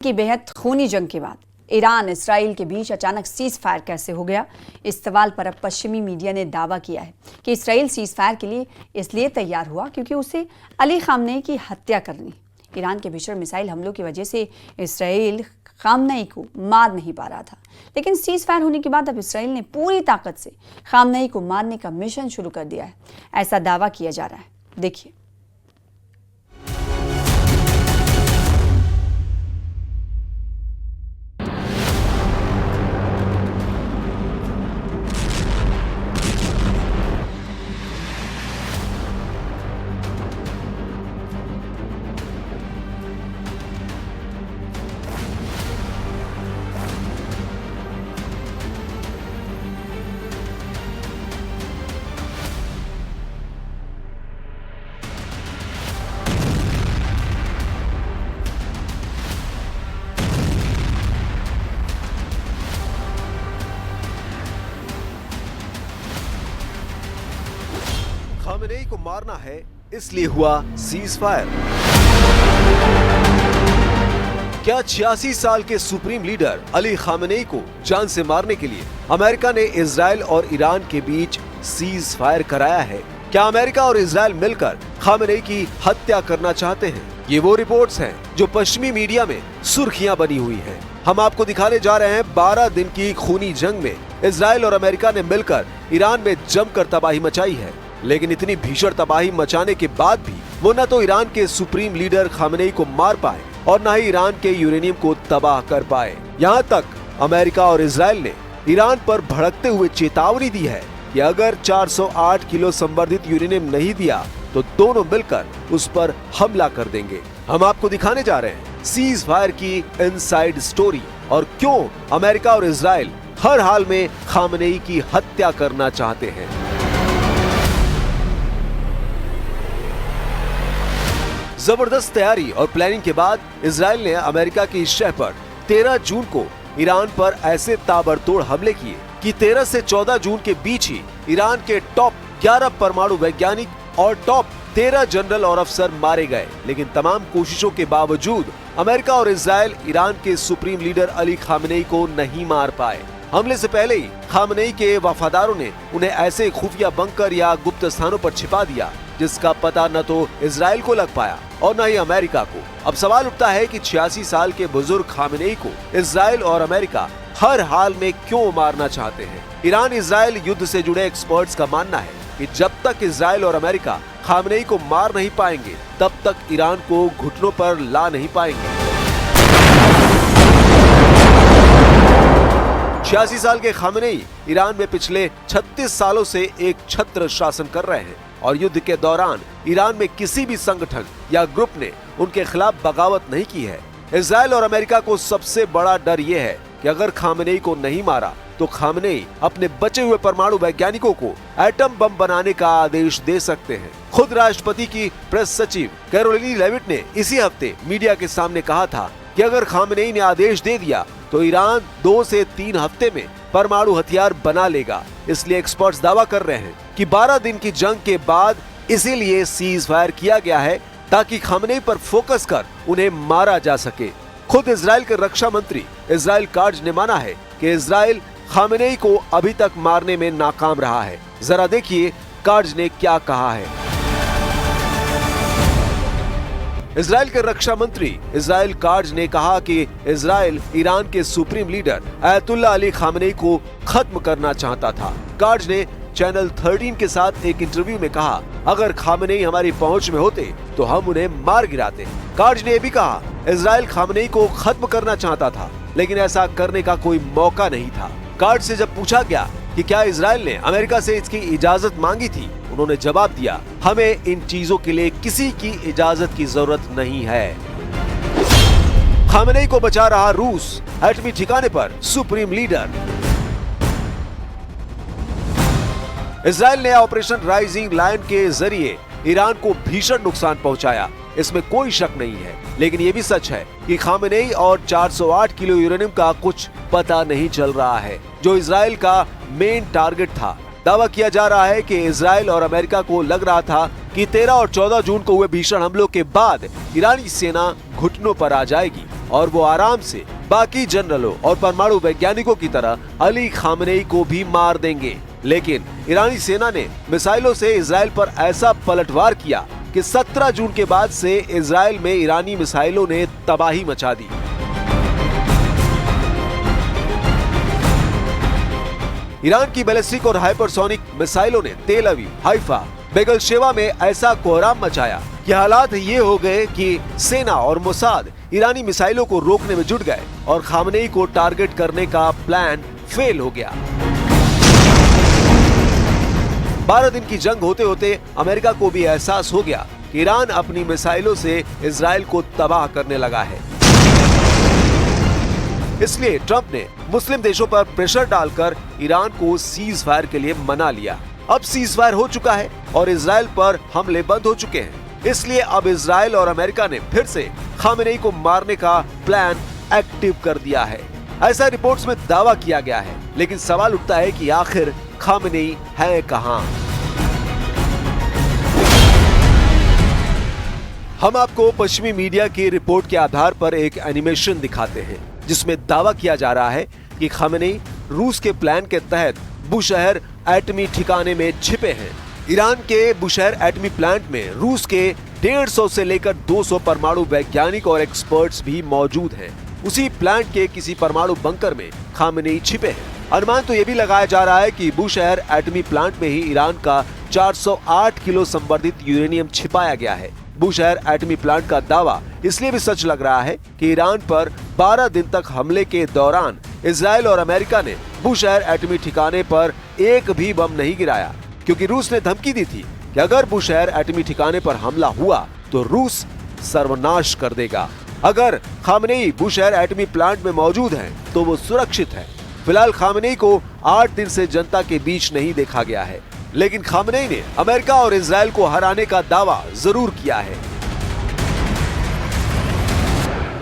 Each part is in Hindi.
की बेहद खूनी जंग के बाद ईरान इसराइल के बीच अचानक सीज फायर कैसे हो गया। इस सवाल पर अब पश्चिमी मीडिया ने दावा किया है कि इसराइल सीज फायर के लिए इसलिए तैयार हुआ क्योंकि उसे अली खामनेई की हत्या करनी। ईरान के भीषण मिसाइल हमलों की वजह से इसराइल खामनेई को मार नहीं पा रहा था, लेकिन सीज फायर होने के बाद अब इसराइल ने पूरी ताकत से खामनेई को मारने का मिशन शुरू कर दिया है, ऐसा दावा किया जा रहा है। देखिए। खामेनेई को मारना है इसलिए हुआ सीज फायर। क्या 86 साल के सुप्रीम लीडर अली खामेनेई को जान से मारने के लिए अमेरिका ने इजराइल और ईरान के बीच सीज फायर कराया है? क्या अमेरिका और इजराइल मिलकर खामेनेई की हत्या करना चाहते हैं? ये वो रिपोर्ट्स हैं जो पश्चिमी मीडिया में सुर्खियां बनी हुई हैं। हम आपको दिखाने जा रहे हैं 12 दिन की खूनी जंग में इजराइल और अमेरिका ने मिलकर ईरान में जमकर तबाही मचाई है। लेकिन इतनी भीषण तबाही मचाने के बाद भी वो न तो ईरान के सुप्रीम लीडर खामेनेई को मार पाए और न ही ईरान के यूरेनियम को तबाह कर पाए। यहाँ तक अमेरिका और इजराइल ने ईरान पर भड़कते हुए चेतावनी दी है कि अगर 408 किलो संवर्धित यूरेनियम नहीं दिया तो दोनों मिलकर उस पर हमला कर देंगे। हम आपको दिखाने जा रहे हैं सीज फायर की इनसाइड स्टोरी और क्यों अमेरिका और इजराइल हर हाल में खामेनेई की हत्या करना चाहते हैं। जबरदस्त तैयारी और प्लानिंग के बाद इजराइल ने अमेरिका की शह पर 13 जून को ईरान पर ऐसे ताबड़तोड़ हमले किए कि 13 से 14 जून के बीच ही ईरान के टॉप 11 परमाणु वैज्ञानिक और टॉप 13 जनरल और अफसर मारे गए। लेकिन तमाम कोशिशों के बावजूद अमेरिका और इजराइल ईरान के सुप्रीम लीडर अली खामेनेई को नहीं मार पाए। हमले से पहले ही खामेनेई के वफादारों ने उन्हें ऐसे खुफिया बंकर या गुप्त स्थानों पर छिपा दिया जिसका पता न तो इजराइल को लग पाया और न ही अमेरिका को। अब सवाल उठता है कि 86 साल के बुजुर्ग खामेनेई को इजराइल और अमेरिका हर हाल में क्यों मारना चाहते हैं? ईरान इजराइल युद्ध से जुड़े एक्सपर्ट्स का मानना है कि जब तक इजराइल और अमेरिका खामेनेई को मार नहीं पाएंगे तब तक ईरान को घुटनों पर ला नहीं पाएंगे। 86 साल के खामेनेई ईरान में पिछले 36 सालों से एक छत्र शासन कर रहे हैं और युद्ध के दौरान ईरान में किसी भी संगठन या ग्रुप ने उनके खिलाफ बगावत नहीं की है। इजराइल और अमेरिका को सबसे बड़ा डर यह है कि अगर खामेनेई को नहीं मारा तो खामेनेई अपने बचे हुए परमाणु वैज्ञानिकों को एटम बम बनाने का आदेश दे सकते हैं। खुद राष्ट्रपति की प्रेस सचिव कैरोलिन लेविट ने इसी हफ्ते मीडिया के सामने कहा था कि अगर खामेनेई ने आदेश दे दिया तो ईरान 2 से 3 हफ्ते में परमाणु हथियार बना लेगा। इसलिए एक्सपर्ट्स दावा कर रहे हैं कि 12 दिन की जंग के बाद इसीलिए सीज फायर किया गया है ताकि खामेनेई पर फोकस कर उन्हें मारा जा सके। खुद इजराइल के रक्षा मंत्री इजराइल काट्ज ने माना है कि इजराइल खामेनेई को अभी तक मारने में नाकाम रहा है। जरा देखिए काट्ज ने क्या कहा है। इजराइल के रक्षा मंत्री इजराइल काट्ज ने कहा कि इजराइल ईरान के सुप्रीम लीडर अयतुल्ला अली खामेनेई को खत्म करना चाहता था। काट्ज ने चैनल 13 के साथ एक इंटरव्यू में कहा, अगर खामेनेई हमारी पहुंच में होते तो हम उन्हें मार गिराते। काट्ज ने भी कहा इजराइल खामेनेई को खत्म करना चाहता था लेकिन ऐसा करने का कोई मौका नहीं था। काट्ज से जब पूछा गया कि क्या इजराइल ने अमेरिका से इसकी इजाजत मांगी थी, उन्होंने जवाब दिया, हमें इन चीजों के लिए किसी की इजाजत की जरूरत नहीं है। खामेनेई को बचा रहा रूस, एटमी ठिकाने पर सुप्रीम लीडर। इजराइल ने ऑपरेशन राइजिंग लायन के जरिए ईरान को भीषण नुकसान पहुंचाया, इसमें कोई शक नहीं है। लेकिन ये भी सच है कि खामेनेई और 408 किलो यूरेनियम का कुछ पता नहीं चल रहा है, जो इजराइल का मेन टारगेट था। दावा किया जा रहा है कि इजराइल और अमेरिका को लग रहा था कि 13 और 14 जून को हुए भीषण हमलों के बाद ईरानी सेना घुटनों पर आ जाएगी और वो आराम से बाकी जनरलों और परमाणु वैज्ञानिकों की तरह अली खामनेई को भी मार देंगे। लेकिन ईरानी सेना ने मिसाइलों से इजराइल पर ऐसा पलटवार किया कि 17 जून के बाद से इजराइल में ईरानी मिसाइलों ने तबाही मचा दी। ईरान की बैलिस्टिक और हाइपरसोनिक मिसाइलों ने तेल अवीव, हाइफा, बेगलशेवा में ऐसा कोहराम मचाया कि हालात ये हो गए कि सेना और मोसाद ईरानी मिसाइलों को रोकने में जुट गए और खामनेई को टारगेट करने का प्लान फेल हो गया। 12 दिन की जंग होते होते अमेरिका को भी एहसास हो गया कि ईरान अपनी मिसाइलों से इजराइल को तबाह करने लगा है। इसलिए ट्रंप ने मुस्लिम देशों पर प्रेशर डालकर ईरान को सीज फायर के लिए मना लिया। अब सीज फायर हो चुका है और इजराइल पर हमले बंद हो चुके हैं। इसलिए अब इजराइल और अमेरिका ने फिर से खामेनेई को मारने का प्लान एक्टिव कर दिया है, ऐसा रिपोर्ट्स में दावा किया गया है। लेकिन सवाल उठता है कि आखिर खामेनेई है कहां? हम आपको पश्चिमी मीडिया की रिपोर्ट के आधार पर एक एनिमेशन दिखाते हैं जिसमें दावा किया जा रहा है कि खामेनेई रूस के प्लान के तहत बुशहर एटमी ठिकाने में छिपे हैं। ईरान के बुशहर एटमी प्लांट में रूस के 150 से लेकर 200 परमाणु वैज्ञानिक और एक्सपर्ट्स भी मौजूद हैं। उसी प्लांट के किसी परमाणु बंकर में खामेनेई छिपे हैं। अनुमान तो यह भी लगाया जा रहा है कि बुशहर एटमी प्लांट में ही ईरान का 408 किलो संवर्धित यूरेनियम छिपाया गया है। बुशहर एटमी प्लांट का दावा इसलिए भी सच लग रहा है कि ईरान पर 12 दिन तक हमले के दौरान इजराइल और अमेरिका ने बुशहर एटमी ठिकाने पर एक भी बम नहीं गिराया, क्योंकि रूस ने धमकी दी थी कि अगर बुशहर एटमी ठिकाने पर हमला हुआ तो रूस सर्वनाश कर देगा। अगर खामेनेई बुशहर एटमी प्लांट में मौजूद हैं तो वो सुरक्षित है। फिलहाल खामेनेई को 8 दिन से जनता के बीच नहीं देखा गया है, लेकिन खामेनेई ने अमेरिका और इजराइल को हराने का दावा जरूर किया है।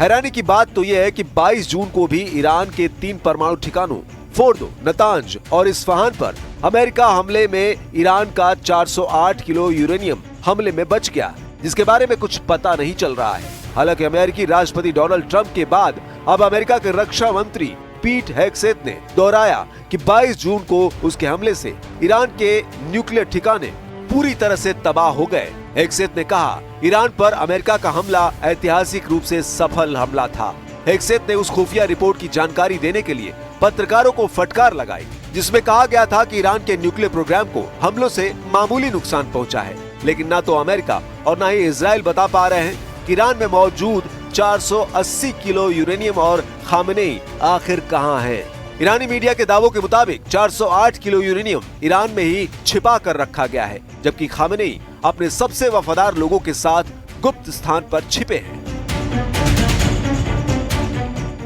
हैरानी की बात तो यह है कि 22 जून को भी ईरान के 3 परमाणु ठिकानों फोर्डो, नतांज और इस्फहान पर अमेरिका हमले में ईरान का 408 किलो यूरेनियम हमले में बच गया, जिसके बारे में कुछ पता नहीं चल रहा है। हालांकि अमेरिकी राष्ट्रपति डोनाल्ड ट्रंप के बाद अब अमेरिका के रक्षा मंत्री पीट हेगसेथ ने दोहराया कि 22 जून को उसके हमले से ईरान के न्यूक्लियर ठिकाने पूरी तरह से तबाह हो गए। हेगसेथ ने कहा, ईरान पर अमेरिका का हमला ऐतिहासिक रूप से सफल हमला था। हेगसेथ ने उस खुफिया रिपोर्ट की जानकारी देने के लिए पत्रकारों को फटकार लगाई, जिसमें कहा गया था कि ईरान के न्यूक्लियर प्रोग्राम को हमलों से मामूली नुकसान पहुंचा है। लेकिन न तो अमेरिका और न ही इजराइल बता पा रहे हैं कि ईरान में मौजूद 480 किलो यूरेनियम और खामेनेई आखिर कहां है। ईरानी मीडिया के दावों के मुताबिक 408 किलो यूरेनियम ईरान में ही छिपा कर रखा गया है, जबकि खामेनेई अपने सबसे वफादार लोगों के साथ गुप्त स्थान पर छिपे हैं।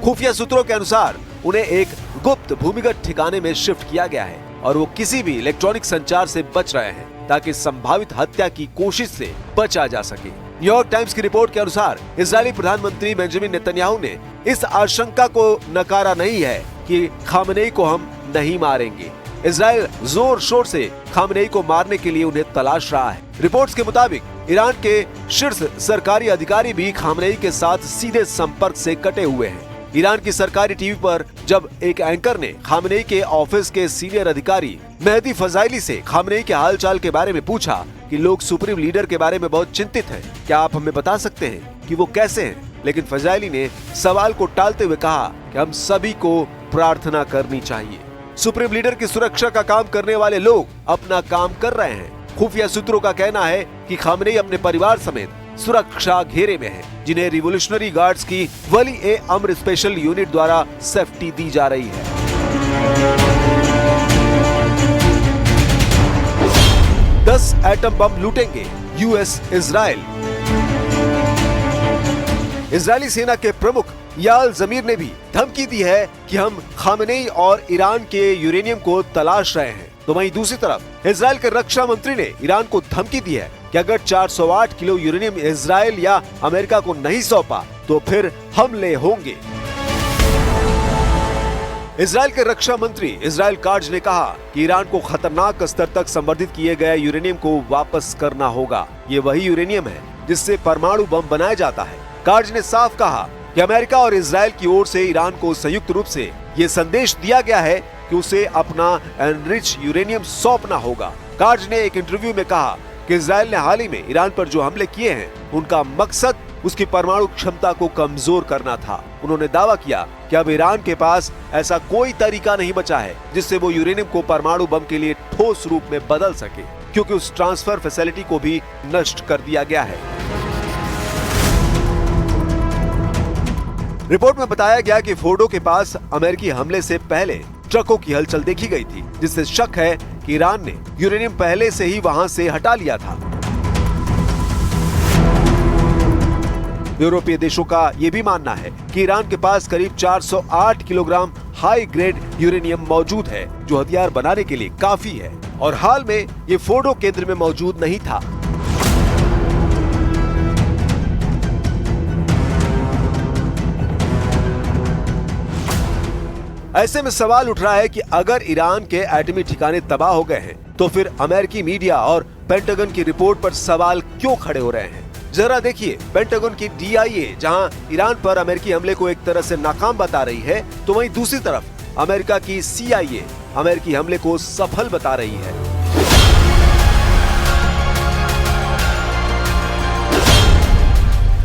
खुफिया सूत्रों के अनुसार उन्हें एक गुप्त भूमिगत ठिकाने में शिफ्ट किया गया है और वो किसी भी इलेक्ट्रॉनिक संचार से बच रहे हैं ताकि संभावित हत्या की कोशिश से बचा जा सके। न्यूयॉर्क टाइम्स की रिपोर्ट के अनुसार इजरायली प्रधानमंत्री बेंजामिन नेतन्याहू ने इस आशंका को नकारा नहीं है कि खामेनेई को हम नहीं मारेंगे। इजराइल जोर शोर से खामेनेई को मारने के लिए उन्हें तलाश रहा है। रिपोर्ट्स के मुताबिक ईरान के शीर्ष सरकारी अधिकारी भी खामेनेई के साथ सीधे संपर्क से कटे हुए हैं। ईरान की सरकारी टीवी पर जब एक एंकर ने खामेनेई के ऑफिस के सीनियर अधिकारी मेहदी फजाइली से खामेनेई के हालचाल के बारे में पूछा कि लोग सुप्रीम लीडर के बारे में बहुत चिंतित हैं, क्या आप हमें बता सकते हैं कि वो कैसे हैं? लेकिन फजाइली ने सवाल को टालते हुए कहा कि हम सभी को प्रार्थना करनी चाहिए। सुप्रीम लीडर की सुरक्षा का काम करने वाले लोग अपना काम कर रहे हैं। खुफिया सूत्रों का कहना है कि खामेनेई अपने परिवार समेत सुरक्षा घेरे में है, जिन्हें रिवोल्यूशनरी गार्ड्स की वली ए अम्र स्पेशल यूनिट द्वारा सेफ्टी दी जा रही है। 10 एटम बम लूटेंगे यूएस इजराइल। इजरायली सेना के प्रमुख याल जमीर ने भी धमकी दी है कि हम खामेनेई और ईरान के यूरेनियम को तलाश रहे हैं। तो वहीं दूसरी तरफ इजरायल के रक्षा मंत्री ने ईरान को धमकी दी है कि अगर 408 किलो यूरेनियम इजरायल या अमेरिका को नहीं सौंपा तो फिर हमले होंगे। इजरायल के रक्षा मंत्री इजराइल काट्ज ने कहा कि ईरान को खतरनाक स्तर तक संवर्धित किए गए यूरेनियम को वापस करना होगा। ये वही यूरेनियम है जिससे परमाणु बम बनाया जाता है। काट्ज ने साफ कहा कि अमेरिका और इजरायल की ओर से ईरान को संयुक्त रूप से ये संदेश दिया गया है कि उसे अपना एनरिच यूरेनियम सौंपना होगा। काट्ज ने एक इंटरव्यू में कहा कि इजरायल ने हाल ही में ईरान पर जो हमले किए हैं उनका मकसद उसकी परमाणु क्षमता को कमजोर करना था। उन्होंने दावा किया कि अब ईरान के पास ऐसा कोई तरीका नहीं बचा है जिससे वो यूरेनियम को परमाणु बम के लिए ठोस रूप में बदल सके, क्योंकि उस ट्रांसफर फैसिलिटी को भी नष्ट कर दिया गया है। रिपोर्ट में बताया गया कि फोर्डो के पास अमेरिकी हमले से पहले ट्रकों की हलचल देखी गई थी, जिससे शक है कि ईरान ने यूरेनियम पहले से ही वहां से हटा लिया था। यूरोपीय देशों का ये भी मानना है कि ईरान के पास करीब 408 किलोग्राम हाई ग्रेड यूरेनियम मौजूद है, जो हथियार बनाने के लिए काफी है, और हाल में ये फोर्डो केंद्र में मौजूद नहीं था। ऐसे में सवाल उठ रहा है कि अगर ईरान के एटमी ठिकाने तबाह हो गए हैं तो फिर अमेरिकी मीडिया और पेंटागन की रिपोर्ट पर सवाल क्यों खड़े हो रहे हैं। जरा देखिए, पेंटागन की DIA जहां ईरान पर अमेरिकी हमले को एक तरह से नाकाम बता रही है, तो वहीं दूसरी तरफ अमेरिका की CIA अमेरिकी हमले को सफल बता रही है।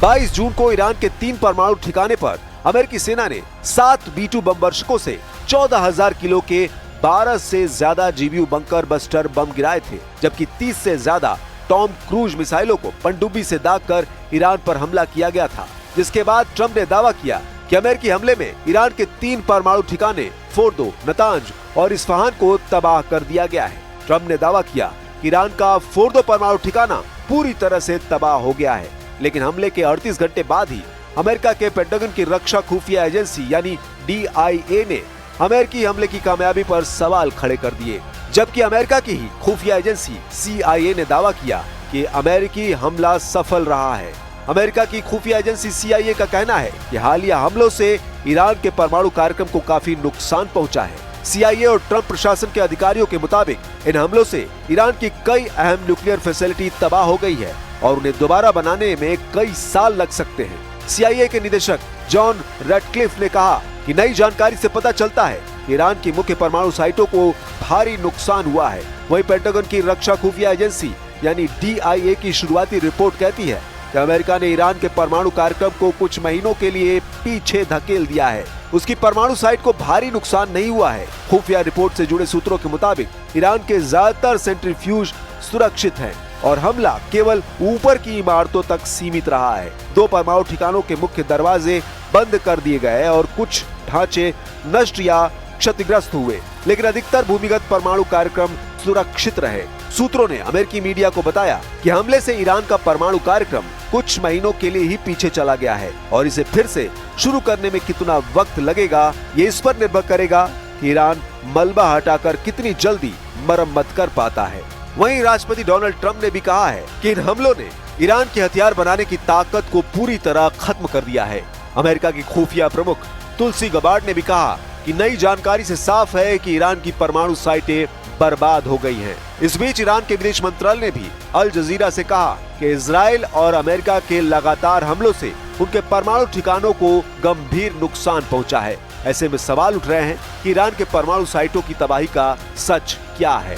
बाईस जून को ईरान के 3 परमाणु ठिकाने पर अमेरिकी सेना ने 7 B-2 बम वर्षकों से 14,000 किलो के 12 से ज्यादा GBU बंकर बस्टर बम गिराए थे, जबकि 30 से ज्यादा टॉम क्रूज मिसाइलों को पनडुब्बी से दागकर ईरान पर हमला किया गया था। जिसके बाद ट्रंप ने दावा किया कि अमेरिकी हमले में ईरान के 3 परमाणु ठिकाने फोर्दो, नतांज और इस्फहान को तबाह कर दिया गया है। ट्रंप ने दावा किया कि ईरान का फोर्दो परमाणु ठिकाना पूरी तरह से तबाह हो गया है, लेकिन हमले के 38 घंटे बाद ही अमेरिका के पेंटागन की रक्षा खुफिया एजेंसी यानी DIA ने अमेरिकी हमले की कामयाबी पर सवाल खड़े कर दिए, जबकि अमेरिका की ही खुफिया एजेंसी CIA ने दावा किया कि अमेरिकी हमला सफल रहा है। अमेरिका की खुफिया एजेंसी CIA का कहना है कि हालिया हमलों से ईरान के परमाणु कार्यक्रम को काफी नुकसान पहुंचा है। CIA और ट्रंप प्रशासन के अधिकारियों के मुताबिक इन हमलों से ईरान की कई अहम न्यूक्लियर फैसिलिटी तबाह हो गई है और उन्हें दोबारा बनाने में कई साल लग सकते हैं। CIA के निदेशक जॉन रैटक्लिफ ने कहा कि नई जानकारी से पता चलता है कि ईरान की मुख्य परमाणु साइटों को भारी नुकसान हुआ है। वहीं पेंटागन की रक्षा खुफिया एजेंसी यानी DIA की शुरुआती रिपोर्ट कहती है कि अमेरिका ने ईरान के परमाणु कार्यक्रम को कुछ महीनों के लिए पीछे धकेल दिया है। उसकी परमाणु साइट को भारी नुकसान नहीं हुआ है। खुफिया रिपोर्ट से जुड़े सूत्रों के मुताबिक ईरान के ज्यादातर सेंट्रीफ्यूज सुरक्षित हैं और हमला केवल ऊपर की इमारतों तक सीमित रहा है। 2 परमाणु ठिकानों के मुख्य दरवाजे बंद कर दिए गए और कुछ ढांचे नष्ट या क्षतिग्रस्त हुए, लेकिन अधिकतर भूमिगत परमाणु कार्यक्रम सुरक्षित रहे। सूत्रों ने अमेरिकी मीडिया को बताया कि हमले से ईरान का परमाणु कार्यक्रम कुछ महीनों के लिए ही पीछे चला गया है और इसे फिर से शुरू करने में कितना वक्त लगेगा ये इस पर निर्भर करेगा कि ईरान मलबा हटाकर कितनी जल्दी मरम्मत कर पाता है। वहीं राष्ट्रपति डोनाल्ड ट्रंप ने भी कहा है कि इन हमलों ने ईरान के हथियार बनाने की ताकत को पूरी तरह खत्म कर दिया है। अमेरिका की खुफिया प्रमुख तुलसी गबार्ड ने भी कहा कि नई जानकारी से साफ है कि ईरान की परमाणु साइटें बर्बाद हो गई हैं। इस बीच ईरान के विदेश मंत्रालय ने भी अल जजीरा से कहा कि इजराइल और अमेरिका के लगातार हमलों से उनके परमाणु ठिकानों को गंभीर नुकसान पहुंचा है। ऐसे में सवाल उठ रहे हैं कि ईरान के परमाणु साइटों की तबाही का सच क्या है।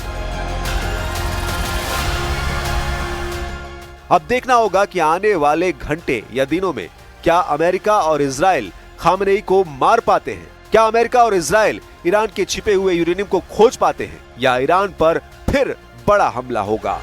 अब देखना होगा कि आने वाले घंटे या दिनों में क्या अमेरिका और इजराइल खामेनेई को मार पाते हैं। क्या अमेरिका और इजराइल ईरान के छिपे हुए यूरेनियम को खोज पाते हैं या ईरान पर फिर बड़ा हमला होगा।